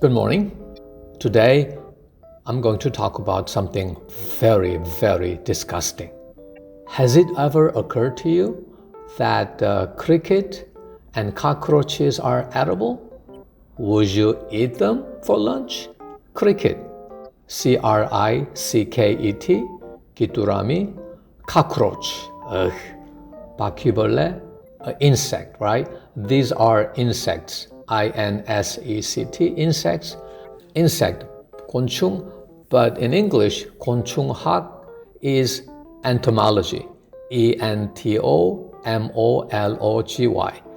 Good morning. Today, I'm going to talk about something very, very disgusting. Has it ever occurred to you that cricket and cockroaches are edible? Would you eat them for lunch? Cricket, C-R-I-C-K-E-T, 귀뚜라미, cockroach, 바퀴벌레, insect, right? These are insects. I-N-S-E-C-T, insects, insect, 곤충, but in English, 곤충학 is entomology, E-N-T-O-M-O-L-O-G-Y,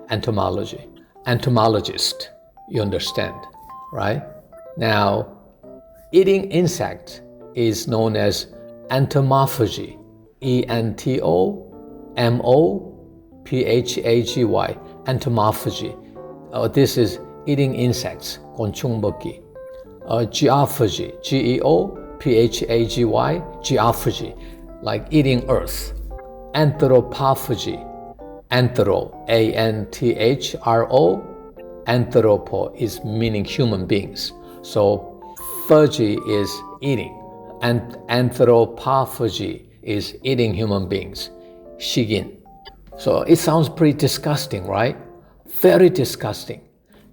entomology, entomologist, you understand, right? Now, eating insect is known as entomophagy, E-N-T-O-M-O-P-H-A-G-Y, entomophagy. This is eating insects, 곤충 먹기. Geophagy, G-E-O-P-H-A-G-Y, geophagy, like eating earth. Anthropophagy, anthro, A-N-T-H-R-O, anthropo is meaning human beings. So phagy is eating, and anthropophagy is eating human beings. 식인. So it sounds pretty disgusting, right? Very disgusting.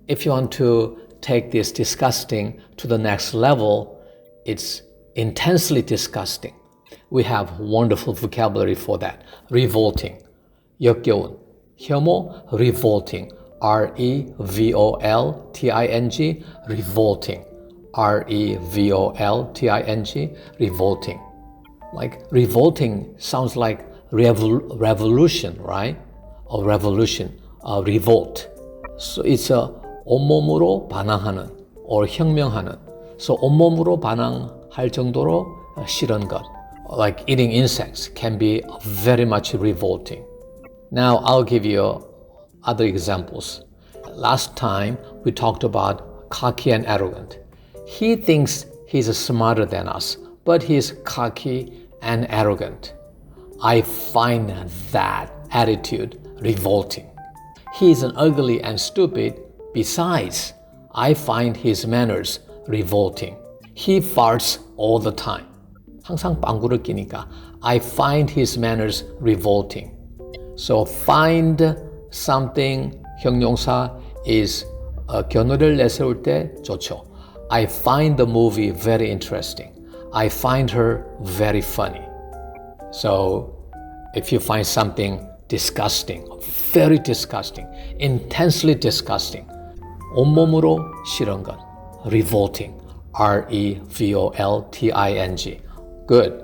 If you want to take this disgusting to the next level, it's intensely disgusting. We have wonderful vocabulary for that. Revolting, 역겨운, 혐오, revolting, R-E-V-O-L-T-I-N-G, revolting, R-E-V-O-L-T-I-N-G, revolting. Like revolting sounds like revolution, right? A revolution, a revolt. So it's a 온몸으로 반항하는 or 혁명하는. So 온몸으로 반항할 정도로 싫은 것. Like eating insects can be very much revolting. Now I'll give you other examples. Last time we talked about cocky and arrogant. He thinks he's smarter than us, but he's cocky and arrogant. I find that attitude revolting. He is ugly and stupid. Besides, I find his manners revolting. He farts all the time. 항상 빵구를 끼니까 I find his manners revolting. So find something 형용사 is 견어를 내세울 때 좋죠. I find the movie very interesting. I find her very funny. So if you find something disgusting, very disgusting, intensely disgusting, 온몸으로 싫은 것, revolting, R-E-V-O-L-T-I-N-G. Good.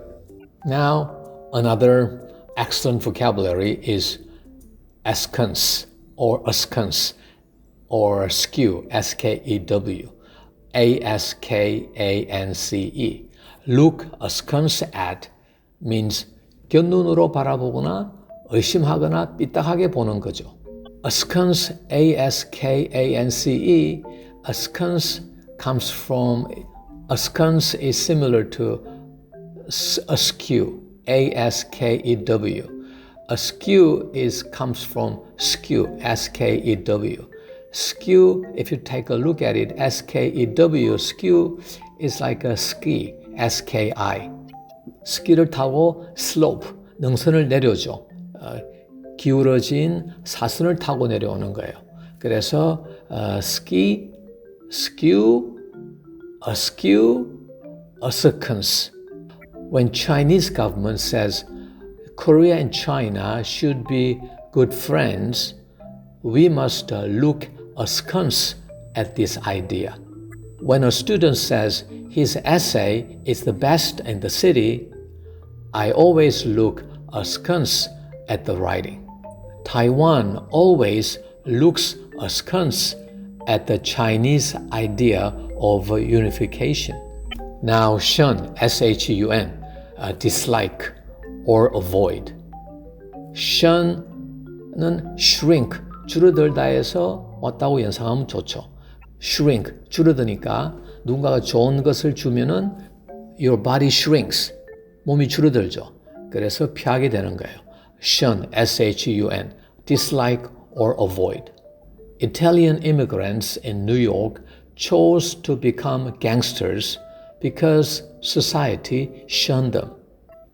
Now, another excellent vocabulary is askance or askance or skew, S-K-E-W, A-S-K-A-N-C-E. Look askance at means 곁눈으로 바라보거나 의심하거나 삐딱하게 보는 거죠. Askance, A-S-K-A-N-C-E, askance comes from, askance is similar to askew, A-S-K-E-W. Askew comes from skew, S-K-E-W. Skew, if you take a look at it, S-K-E-W, skew is like a ski, S-K-I. 스키를 타고 slope, 능선을 내려오죠. 기울어진 사선을 타고 내려오는 거예요. 그래서 ski, skew, askew, askance. When Chinese government says Korea and China should be good friends, we must look askance at this idea. When a student says his essay is the best in the city, I always look askance at the writing. Taiwan always looks askance at the Chinese idea of unification. Now shun, S-H-U-N, dislike or avoid. shun는 shrink, 줄어들다에서 왔다고 연상하면 좋죠. shrink, 줄어드니까 누군가가 좋은 것을 주면은 your body shrinks, 몸이 줄어들죠. 그래서 피하게 되는 거예요. shun, S-H-U-N, dislike or avoid. Italian immigrants in New York chose to become gangsters because society shunned them.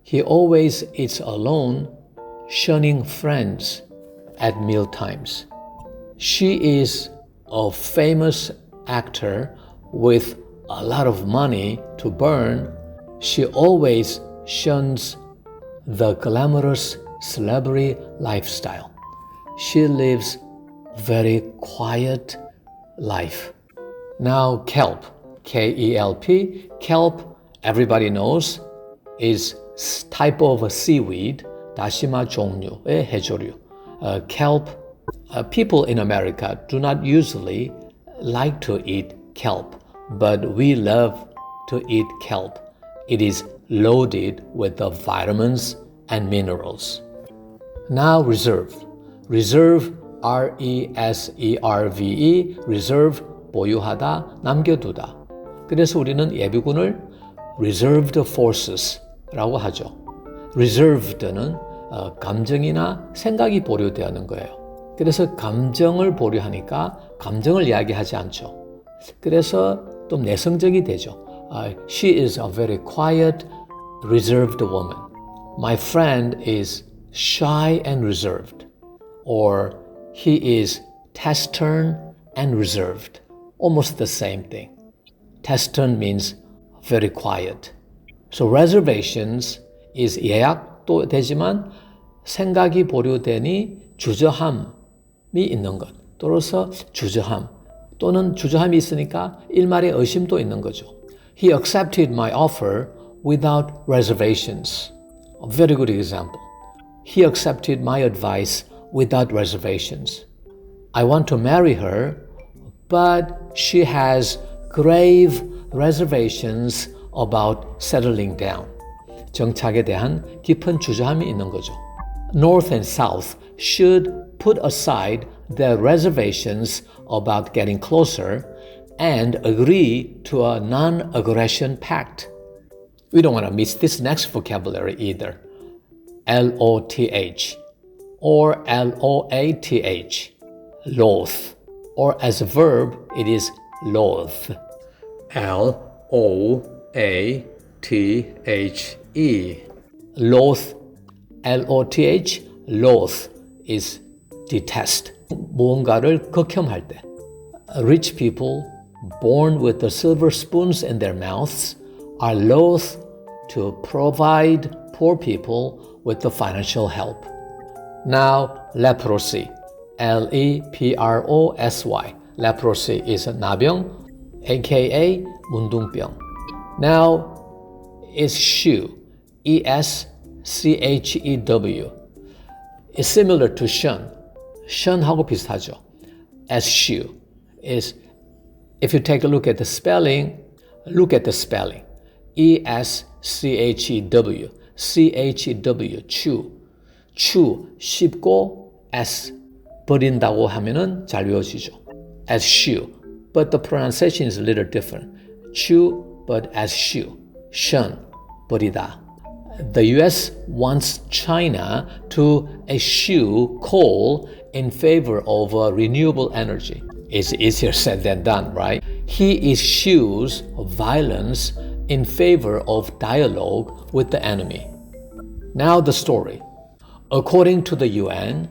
He always eats alone, shunning friends at meal times. She is a famous actor with a lot of money to burn. She always shuns the glamorous celebrity lifestyle. She lives very quiet life. Now kelp, K-E-L-P, kelp, everybody knows, is type of a seaweed, 다시마 종류의 해조류. Kelp, people in America do not usually like to eat kelp, but we love to eat kelp. It is loaded with the vitamins and minerals. Now reserve. Reserve, R-E-S-E-R-V-E, reserve, 보유하다, 남겨두다. 그래서 우리는 예비군을 reserved forces라고 하죠. reserved는 감정이나 생각이 보류되는 거예요. 그래서 감정을 보류하니까 감정을 이야기하지 않죠. 그래서 좀 내성적이 되죠. She is a very quiet, reserved woman. My friend is shy and reserved. Or he is taciturn and reserved. Almost the same thing. Taciturn means very quiet. So reservations is 예약도 되지만 생각이 보류되니 주저함이 있는 것. 또로서 주저함 또는 주저함이 있으니까 일말의 의심도 있는 거죠. He accepted my offer without reservations. A very good example. He accepted my advice without reservations. I want to marry her, but she has grave reservations about settling down. 정착에 대한 깊은 주저함이 있는 거죠. North and South should put aside their reservations about getting closer and agree to a non-aggression pact. We don't want to miss this next vocabulary either. L-O-T-H or L-O-A-T-H. Loath. Or as a verb, it is loathe. L-O-A-T-H-E. Loath. L-O-T-H. Loath is detest. 무언가를 극혐할 때. Rich people born with the silver spoons in their mouths are loath to provide poor people with the financial help. Now, leprosy. L-E-P-R-O-S-Y. Leprosy is 나병, aka 문둥병. Now, eschew. E-S-C-H-E-W. It's similar to shun. shun하고 비슷하죠. eschew is, if you take a look at the spelling, look at the spelling. E-S-C-H-E-W. C-H-E-W. chew. chew. 씹고 S. 버린다고 하면은 잘 외워지죠. eschew. But the pronunciation is a little different. chew, but eschew. shun. 버리다. The US wants China to eschew coal in favor of renewable energy. It's easier said than done, right? He eschews violence in favor of dialogue with the enemy. Now the story. According to the UN,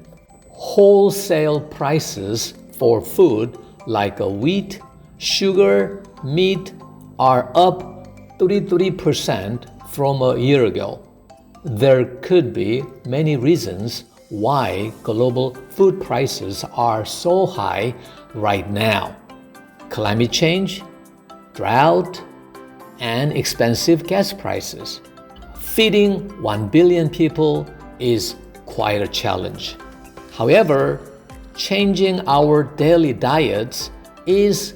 wholesale prices for food like wheat, sugar, meat are up 33% from a year ago. There could be many reasons why global food prices are so high right now. Climate change, drought, and expensive gas prices. Feeding 1 billion people is quite a challenge. However, changing our daily diets is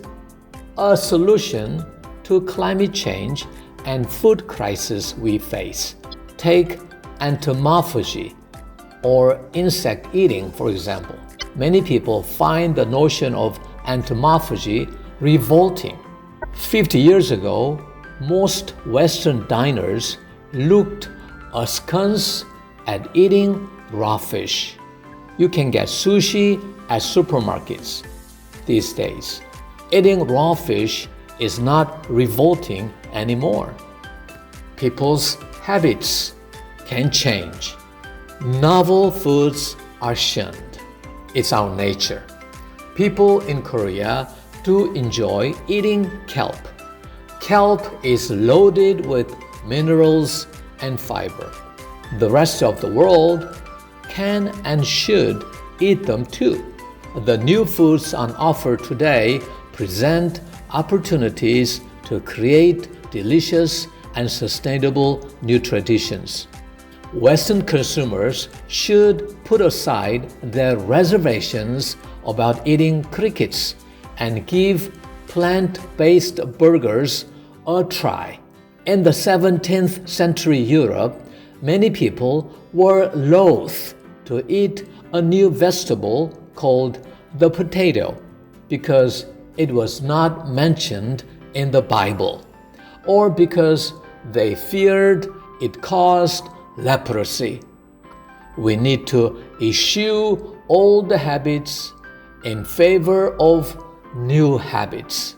a solution to climate change and food crisis we face. Take entomophagy or insect eating, for example. Many people find the notion of entomophagy revolting. 50 years ago, most Western diners looked askance at eating raw fish. You can get sushi at supermarkets these days. eating raw fish is not revolting anymore. People's habits can change. Novel foods are shunned. It's our nature. People in Korea do enjoy eating kelp. Kelp is loaded with minerals and fiber. The rest of the world can and should eat them too. The new foods on offer today present opportunities to create delicious and sustainable new traditions. Western consumers should put aside their reservations about eating crickets and give plant-based burgers a try. In the 17th century Europe, many people were loath to eat a new vegetable called the potato because it was not mentioned in the Bible, or because they feared it caused leprosy. We need to eschew old habits in favor of new habits.